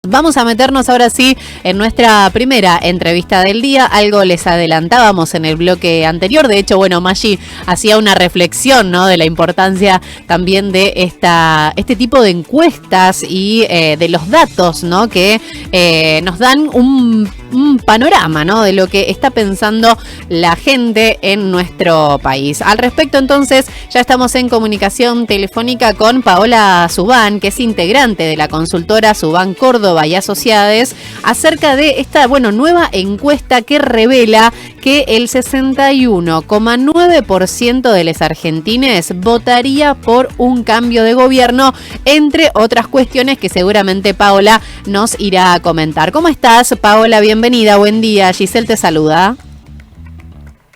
Vamos a meternos ahora sí en nuestra primera entrevista del día. Algo les adelantábamos en el bloque anterior. De hecho, bueno, Maggi hacía una reflexión, ¿no?, de la importancia también de este tipo de encuestas y de los datos, ¿no?, que nos dan un panorama, ¿no?, de lo que está pensando la gente en nuestro país. Al respecto, entonces, ya estamos en comunicación telefónica con Paola Subán, que es integrante de la consultora Subán Córdoba y Asociades, acerca de esta, nueva encuesta que revela que el 61,9% de los argentines votaría por un cambio de gobierno, entre otras cuestiones que seguramente Paola nos irá a comentar. ¿Cómo estás, Paola? Bienvenida, buen día. Giselle te saluda.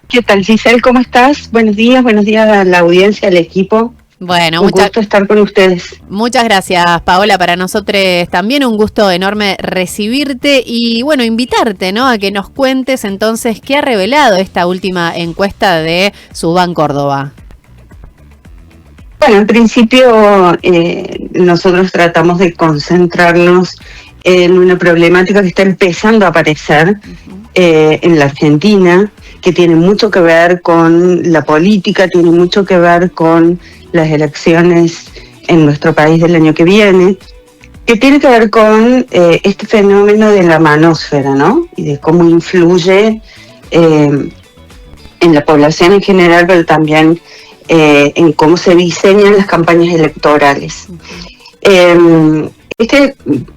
¿Qué tal, Giselle? ¿Cómo estás? Buenos días a la audiencia, al equipo. Bueno, un gusto estar con ustedes. Muchas gracias, Paola. Para nosotros también un gusto enorme recibirte y, invitarte, ¿no?, a que nos cuentes entonces qué ha revelado esta última encuesta de Subán Córdoba. Bueno, en principio nosotros tratamos de concentrarnos en una problemática que está empezando a aparecer en la Argentina, que tiene mucho que ver con la política, tiene mucho que ver con las elecciones en nuestro país del año que viene, que tiene que ver con este fenómeno de la manósfera, ¿no? Y de cómo influye en la población en general, pero también en cómo se diseñan las campañas electorales.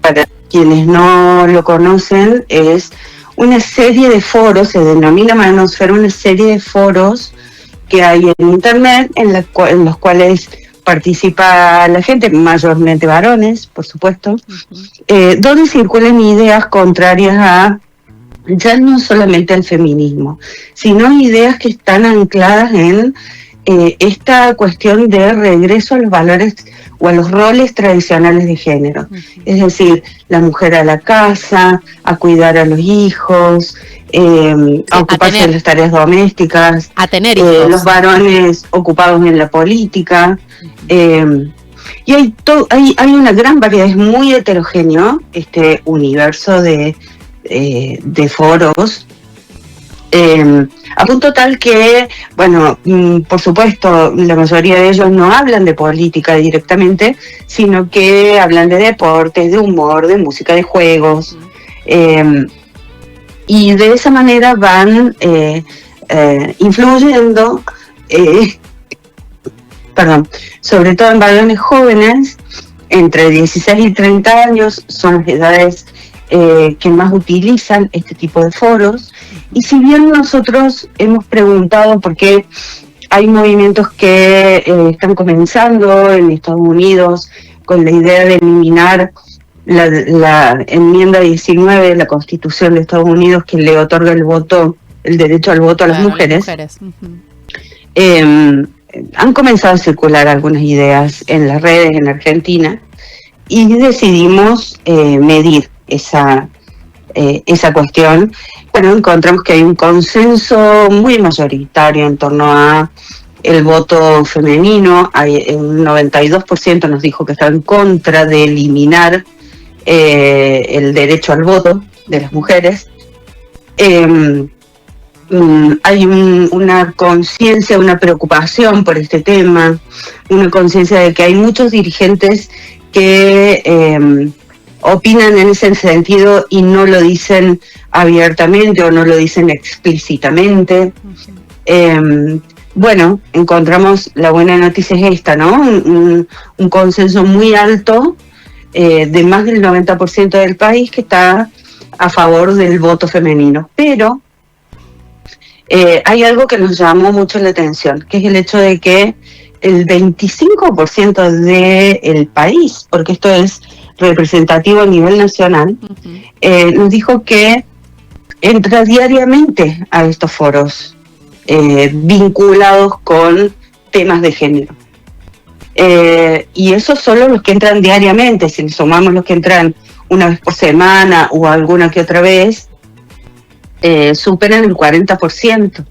Para quienes no lo conocen, es una serie de foros, se denomina manósfera, una serie de foros que hay en internet en los cuales participa la gente, mayormente varones, por supuesto, donde circulan ideas contrarias a ya no solamente al feminismo, sino ideas que están ancladas en esta cuestión de regreso a los valores o a los roles tradicionales de género. Es decir, la mujer a la casa, a cuidar a los hijos, a ocuparse de las tareas domésticas, a tener hijos. Los varones ocupados en la política. Y hay una gran variedad, es muy heterogéneo este universo de foros. A punto tal que, por supuesto, la mayoría de ellos no hablan de política directamente, sino que hablan de deportes, de humor, de música, de juegos, y de esa manera van influyendo, sobre todo en varones jóvenes, entre 16 y 30 años, son las edades que más utilizan este tipo de foros. Y si bien nosotros hemos preguntado, porque hay movimientos que están comenzando en Estados Unidos con la idea de eliminar la enmienda 19 de la Constitución de Estados Unidos, que le otorga el derecho al voto a las mujeres. Han comenzado a circular algunas ideas en las redes en Argentina y decidimos medir esa cuestión. Encontramos que hay un consenso muy mayoritario en torno a el voto femenino. Un 92% nos dijo que está en contra de eliminar el derecho al voto de las mujeres. Hay una conciencia, una preocupación por este tema, una conciencia de que hay muchos dirigentes que opinan en ese sentido y no lo dicen abiertamente o no lo dicen explícitamente. Encontramos, la buena noticia es esta, ¿no? Un consenso muy alto de más del 90% del país que está a favor del voto femenino. Pero hay algo que nos llamó mucho la atención, que es el hecho de que el 25% del país, porque esto es representativo a nivel nacional, nos dijo que entra diariamente a estos foros vinculados con temas de género. Y esos solo los que entran diariamente. Si sumamos los que entran una vez por semana o alguna que otra vez, superan el 40%.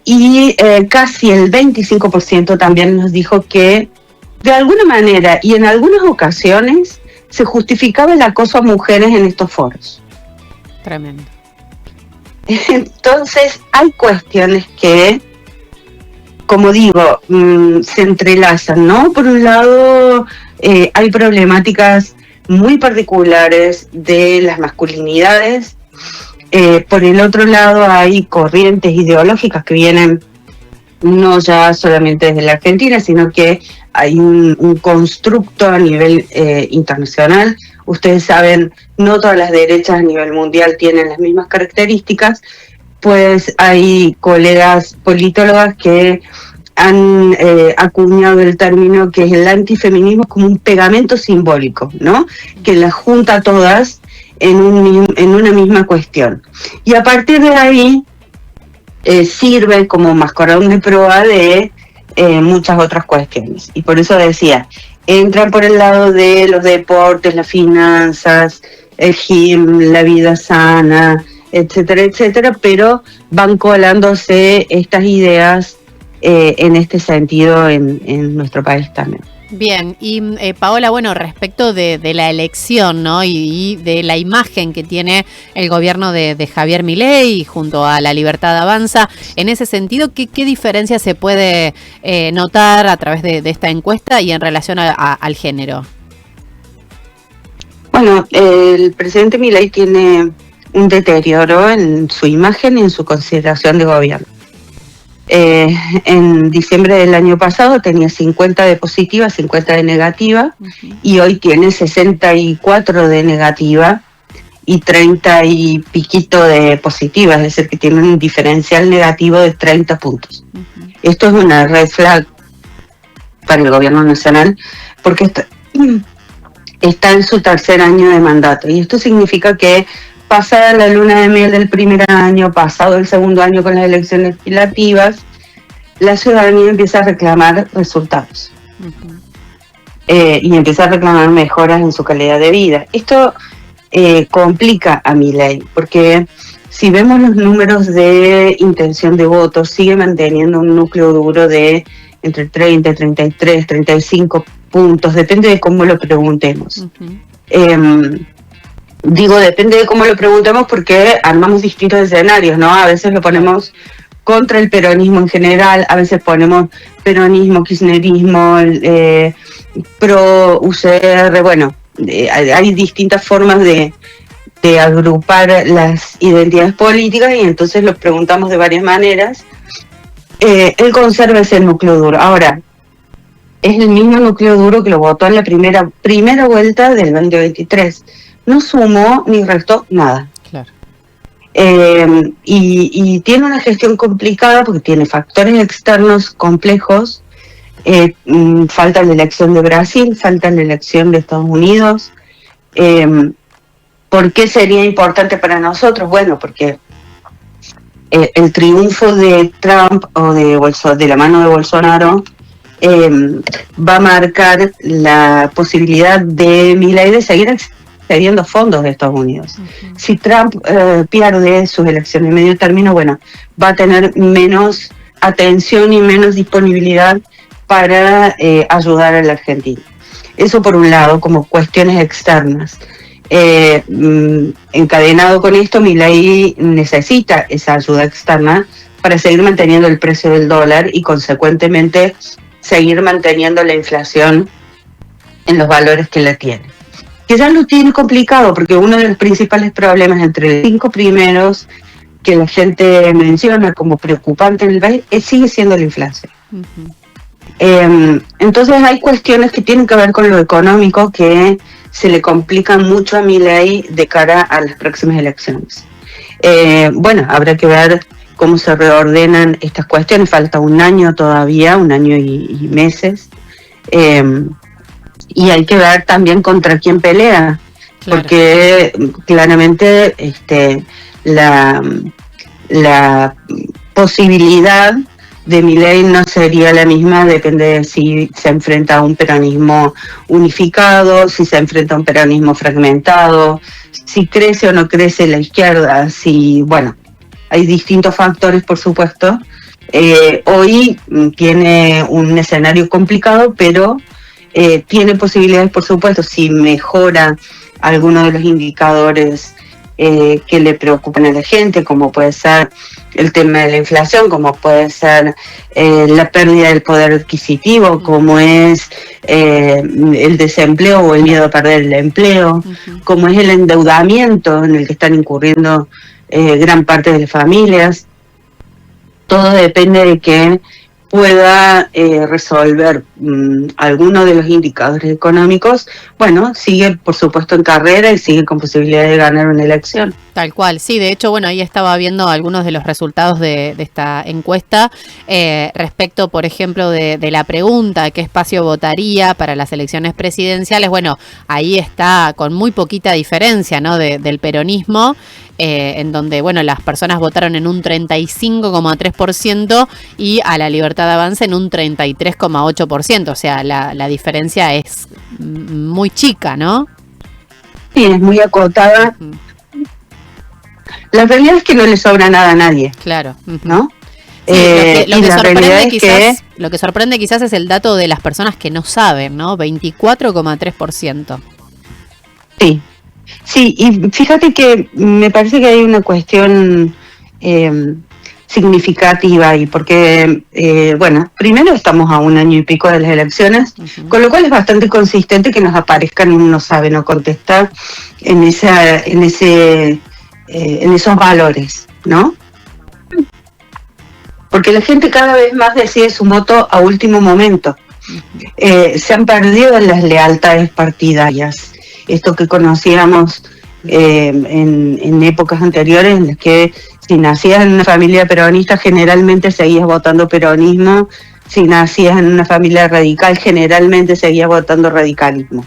Y casi el 25% también nos dijo que de alguna manera y en algunas ocasiones se justificaba el acoso a mujeres en estos foros. Tremendo. Entonces hay cuestiones que, como digo, se entrelazan, ¿no? Por un lado, hay problemáticas muy particulares de las masculinidades. Por el otro lado, hay corrientes ideológicas que vienen no ya solamente desde la Argentina, sino que hay un constructo a nivel internacional. Ustedes saben, no todas las derechas a nivel mundial tienen las mismas características, pues hay colegas politólogas que han acuñado el término que es el antifeminismo como un pegamento simbólico, ¿no? Que las junta a todas en una misma cuestión. Y a partir de ahí sirve como mascarón de proa de muchas otras cuestiones. Y por eso decía, entran por el lado de los deportes, las finanzas, el gym, la vida sana, etcétera, etcétera, pero van colándose estas ideas en este sentido en nuestro país también. Bien, y Paola, bueno, respecto de la elección, ¿no? Y de la imagen que tiene el gobierno de Javier Milei junto a La Libertad Avanza, en ese sentido, ¿qué diferencia se puede notar a través de esta encuesta y en relación al género? Bueno, el presidente Milei tiene un deterioro en su imagen y en su consideración de gobierno. En diciembre del año pasado tenía 50 de positiva, 50 de negativa, y hoy tiene 64 de negativa y 30 y piquito de positiva, es decir, que tiene un diferencial negativo de 30 puntos. Esto es una red flag para el gobierno nacional, porque está en su tercer año de mandato, y esto significa que pasada la luna de miel del primer año, pasado el segundo año con las elecciones legislativas, la ciudadanía empieza a reclamar resultados. Y empieza a reclamar mejoras en su calidad de vida. Esto complica a Milei, porque si vemos los números de intención de voto, sigue manteniendo un núcleo duro de entre 30, 33, 35 puntos, depende de cómo lo preguntemos. Digo, depende de cómo lo preguntemos porque armamos distintos escenarios, ¿no? A veces lo ponemos contra el peronismo en general, a veces ponemos peronismo, kirchnerismo, pro UCR, bueno, hay distintas formas de agrupar las identidades políticas y entonces lo preguntamos de varias maneras. Él conserva ese núcleo duro. Ahora, es el mismo núcleo duro que lo votó en la primera vuelta del 2023. No sumó ni restó nada. Claro. Y tiene una gestión complicada porque tiene factores externos complejos. Falta la elección de Brasil, falta la elección de Estados Unidos. ¿Por qué sería importante para nosotros? Bueno, porque el triunfo de Trump o de la mano de Bolsonaro va a marcar la posibilidad de Milei de seguir cediendo fondos de Estados Unidos. Si Trump pierde sus elecciones en medio término, bueno, va a tener menos atención y menos disponibilidad para ayudar a la Argentina. Eso por un lado, como cuestiones externas. Encadenado con esto, Milei necesita esa ayuda externa para seguir manteniendo el precio del dólar y consecuentemente seguir manteniendo la inflación en los valores que la tiene. Que ya lo tiene complicado porque uno de los principales problemas entre los 5 primeros que la gente menciona como preocupante en el país sigue siendo la inflación. Entonces hay cuestiones que tienen que ver con lo económico que se le complican mucho a Milei de cara a las próximas elecciones. Bueno, habrá que ver cómo se reordenan estas cuestiones, falta un año todavía, un año y meses, y hay que ver también contra quién pelea, claro. Porque claramente la posibilidad de Milei no sería la misma, depende de si se enfrenta a un peronismo unificado, si se enfrenta a un peronismo fragmentado, si crece o no crece la izquierda, si, bueno, hay distintos factores, por supuesto. Hoy tiene un escenario complicado, pero tiene posibilidades, por supuesto, si mejora algunos de los indicadores que le preocupan a la gente, como puede ser el tema de la inflación, como puede ser la pérdida del poder adquisitivo, como es el desempleo o el miedo a perder el empleo, como es el endeudamiento en el que están incurriendo gran parte de las familias. Todo depende de que pueda resolver alguno de los indicadores económicos. Bueno, sigue por supuesto en carrera y sigue con posibilidad de ganar una elección. Tal cual, sí, de hecho, bueno, ahí estaba viendo algunos de los resultados de esta encuesta respecto, por ejemplo, de la pregunta ¿qué espacio votaría para las elecciones presidenciales? Bueno, ahí está con muy poquita diferencia, ¿no? Del peronismo, en donde, bueno, las personas votaron en un 35,3% y a la Libertad de Avanza en un 33,8%, o sea, la diferencia es muy chica, ¿no? Sí, es muy acotada. La realidad es que no le sobra nada a nadie. Claro. ¿No? Sí, lo que sorprende quizás es el dato de las personas que no saben, ¿no? 24,3%. Sí, sí, y fíjate que me parece que hay una cuestión significativa ahí, porque, bueno, primero estamos a un año y pico de las elecciones, con lo cual es bastante consistente que nos aparezcan un no sabe, no contesta en esos valores, ¿no? Porque la gente cada vez más decide su voto a último momento. Se han perdido las lealtades partidarias. Esto que conocíamos en épocas anteriores, en las que si nacías en una familia peronista generalmente seguías votando peronismo, si nacías en una familia radical generalmente seguías votando radicalismo,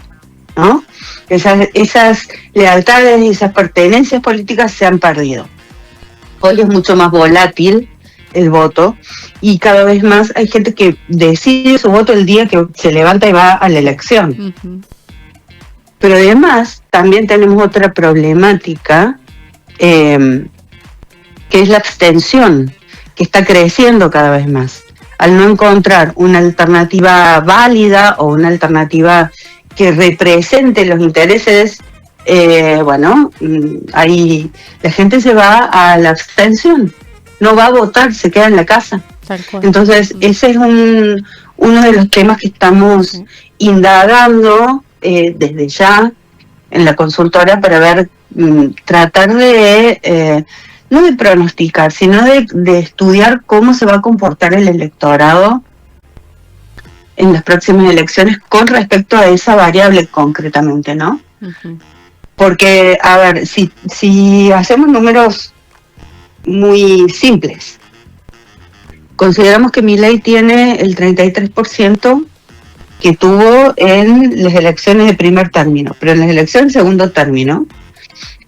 ¿no? Esas lealtades y esas pertenencias políticas se han perdido. Hoy es mucho más volátil el voto y cada vez más hay gente que decide su voto el día que se levanta y va a la elección. Pero además también tenemos otra problemática que es la abstención, que está creciendo cada vez más. Al no encontrar una alternativa válida o una alternativa que represente los intereses, bueno, ahí la gente se va a la abstención, no va a votar, se queda en la casa. Entonces, ese es uno de los temas que estamos indagando desde ya en la consultora para ver, tratar de, no de pronosticar, sino de estudiar cómo se va a comportar el electorado en las próximas elecciones con respecto a esa variable concretamente, ¿no? Porque, a ver, si hacemos números muy simples, consideramos que Milei tiene el 33% que tuvo en las elecciones de primer término, pero en las elecciones de segundo término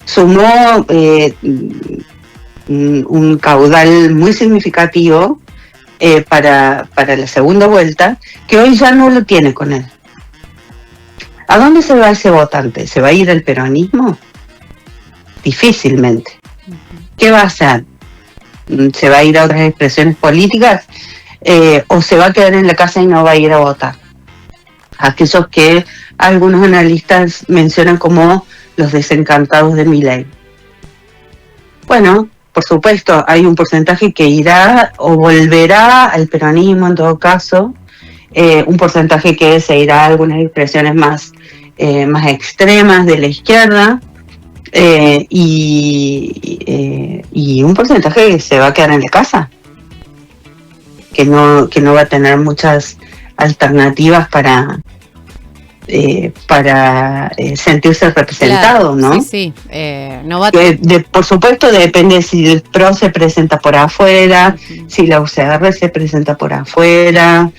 sumó un caudal muy significativo para la segunda vuelta, que hoy ya no lo tiene con él. ¿A dónde se va ese votante? ¿Se va a ir al peronismo? Difícilmente. ¿Qué va a hacer? ¿Se va a ir a otras expresiones políticas? ¿O se va a quedar en la casa y no va a ir a votar? Aquellos que algunos analistas mencionan como los desencantados de Milei. Bueno, por supuesto, hay un porcentaje que irá o volverá al peronismo en todo caso, un porcentaje que se irá a algunas expresiones más extremas de la izquierda, y un porcentaje que se va a quedar en la casa, que no va a tener muchas alternativas para sentirse representado, claro, ¿no? Sí, no va por supuesto depende si el PRO se presenta por afuera, si la UCR se presenta por afuera,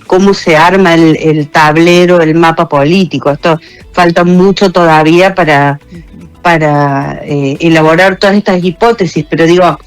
cómo se arma el tablero, el mapa político. Esto falta mucho todavía para elaborar todas estas hipótesis, pero digo,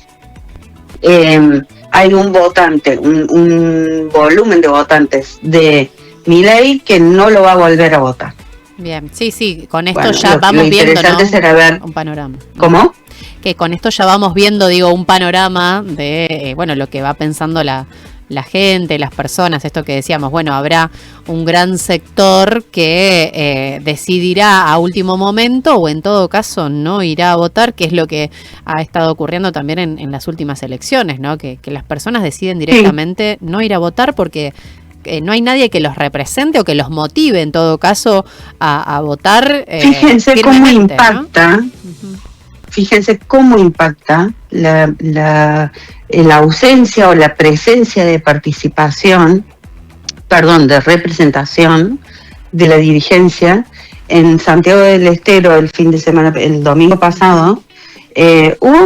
hay un votante, un volumen de votantes de Milei que no lo va a volver a votar. Bien, sí, con esto ya vamos viendo, interesante, ¿no? Será ver un panorama. ¿Cómo? Que con esto ya vamos viendo, digo, un panorama de, bueno, lo que va pensando la la gente, las personas, esto que decíamos, bueno, habrá un gran sector que decidirá a último momento o en todo caso no irá a votar, que es lo que ha estado ocurriendo también en las últimas elecciones, ¿no? Que las personas deciden directamente no ir a votar porque no hay nadie que los represente o que los motive en todo caso a votar. Fíjense cómo impacta, ¿no? Fíjense cómo impacta la ausencia o la presencia de participación, de representación de la dirigencia. En Santiago del Estero el domingo pasado, hubo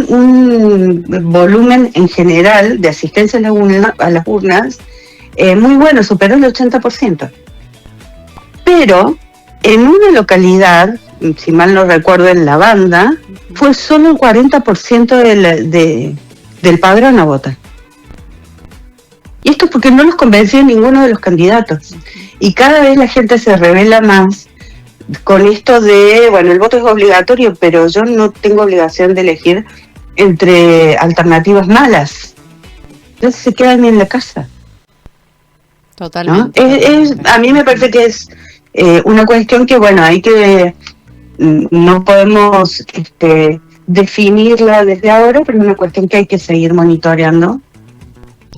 un volumen en general de asistencia a las urnas muy bueno, superó el 80%. Pero en una localidad, si mal no recuerdo, en La Banda, fue solo el 40% del padrón a votar. Y esto es porque no los convenció ninguno de los candidatos. Y cada vez la gente se revela más con esto de, bueno, el voto es obligatorio, pero yo no tengo obligación de elegir entre alternativas malas. Entonces se quedan en la casa. Totalmente. ¿No? A mí me parece que es una cuestión que, bueno, no podemos definirla desde ahora, pero es una cuestión que hay que seguir monitoreando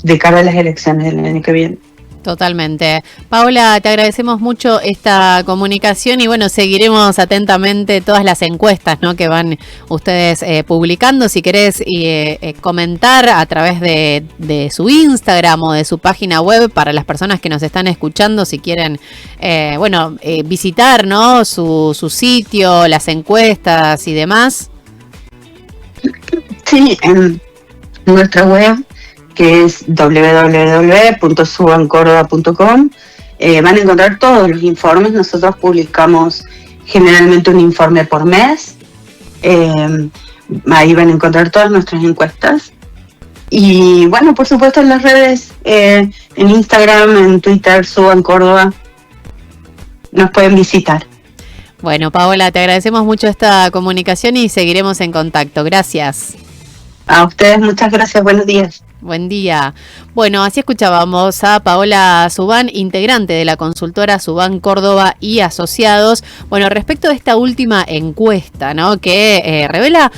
de cara a las elecciones del año que viene. Totalmente. Paola, te agradecemos mucho esta comunicación y bueno, seguiremos atentamente todas las encuestas, ¿no?, que van ustedes publicando. Si querés comentar a través de su Instagram o de su página web para las personas que nos están escuchando, si quieren visitar, ¿no?, su sitio, las encuestas y demás. Sí, en nuestra web, que es www.subancordoba.com. Van a encontrar todos los informes. Nosotros publicamos generalmente un informe por mes. Ahí van a encontrar todas nuestras encuestas. Y bueno, por supuesto en las redes, en Instagram, en Twitter, Suban Córdoba, nos pueden visitar. Bueno, Paola, te agradecemos mucho esta comunicación y seguiremos en contacto. Gracias. A ustedes muchas gracias. Buenos días. Buen día. Bueno, así escuchábamos a Paola Subán, integrante de la consultora Subán Córdoba y Asociados. Bueno, respecto de esta última encuesta, ¿no?, que revela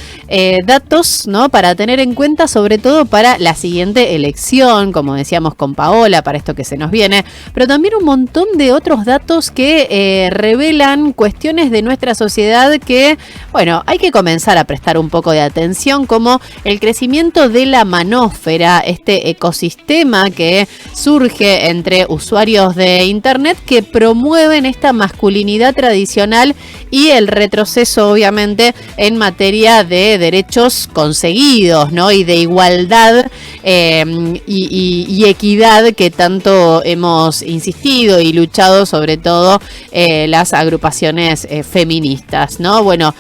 datos, ¿no?, para tener en cuenta, sobre todo para la siguiente elección, como decíamos con Paola, para esto que se nos viene, pero también un montón de otros datos que revelan cuestiones de nuestra sociedad que, bueno, hay que comenzar a prestar un poco de atención, como el crecimiento de la manósfera, este ecosistema que surge entre usuarios de Internet que promueven esta masculinidad tradicional y el retroceso, obviamente, en materia de derechos conseguidos, ¿no?, y de igualdad y equidad que tanto hemos insistido y luchado, sobre todo las agrupaciones feministas, ¿no? Bueno,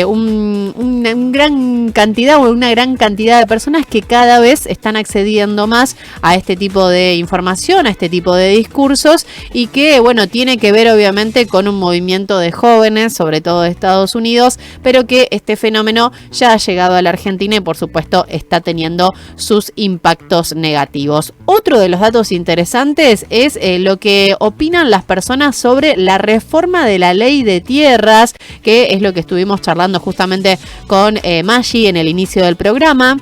una gran cantidad de personas que cada vez están accediendo más a este tipo de información, a este tipo de discursos, y que, bueno, tiene que ver obviamente con un movimiento de jóvenes, sobre todo de Estados Unidos, pero que este fenómeno ya ha llegado a la Argentina y por supuesto está teniendo sus impactos negativos. Otro de los datos interesantes es lo que opinan las personas sobre la reforma de la ley de tierras, que es lo que estuvimos charlando justamente con Maggi en el inicio del programa.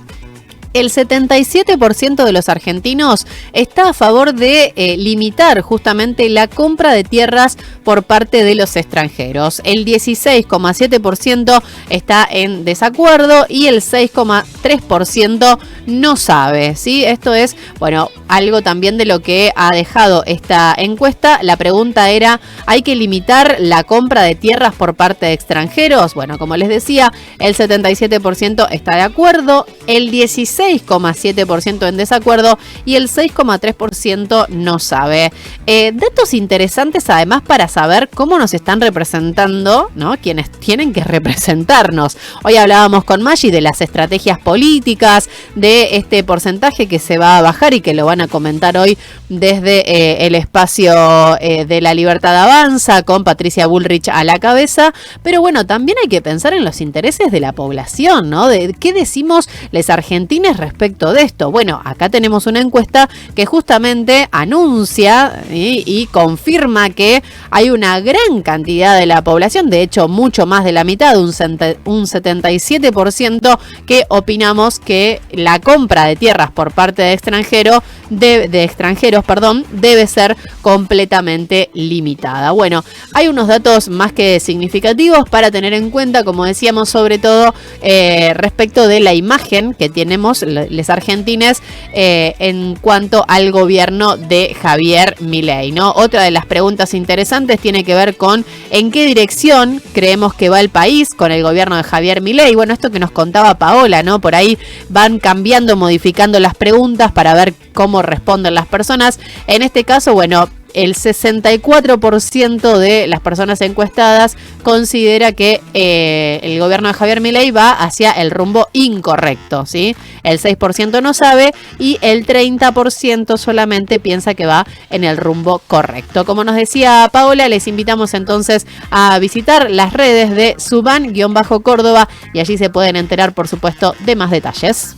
El 77% de los argentinos está a favor de limitar justamente la compra de tierras por parte de los extranjeros. El 16,7% está en desacuerdo y el 6,3% no sabe, ¿sí? Esto es, bueno, algo también de lo que ha dejado esta encuesta. La pregunta era, ¿hay que limitar la compra de tierras por parte de extranjeros? Bueno, como les decía, el 77% está de acuerdo, el 16,7% en desacuerdo y el 6,3% no sabe. Datos interesantes además para saber cómo nos están representando, ¿no?, quienes tienen que representarnos. Hoy hablábamos con Maggi de las estrategias políticas, de este porcentaje que se va a bajar y que lo van a comentar hoy desde el espacio de La Libertad Avanza, con Patricia Bullrich a la cabeza. Pero bueno, también hay que pensar en los intereses de la población, ¿no? De qué decimos les argentines opiniones respecto de esto. Bueno, acá tenemos una encuesta que justamente anuncia y confirma que hay una gran cantidad de la población, de hecho mucho más de la mitad, un 77% que opinamos que la compra de tierras por parte de extranjeros debe ser completamente limitada. Bueno, hay unos datos más que significativos para tener en cuenta, como decíamos, sobre todo respecto de la imagen que tenemos los argentines en cuanto al gobierno de Javier Milei, ¿no? Otra de las preguntas interesantes tiene que ver con en qué dirección creemos que va el país con el gobierno de Javier Milei. Bueno, esto que nos contaba Paola, ¿no? Por ahí van cambiando, modificando las preguntas para ver cómo responden las personas. En este caso, bueno, el 64% de las personas encuestadas considera que el gobierno de Javier Milei va hacia el rumbo incorrecto, ¿sí? El 6% no sabe y el 30% solamente piensa que va en el rumbo correcto. Como nos decía Paola, les invitamos entonces a visitar las redes de Suban-Córdoba y allí se pueden enterar, por supuesto, de más detalles.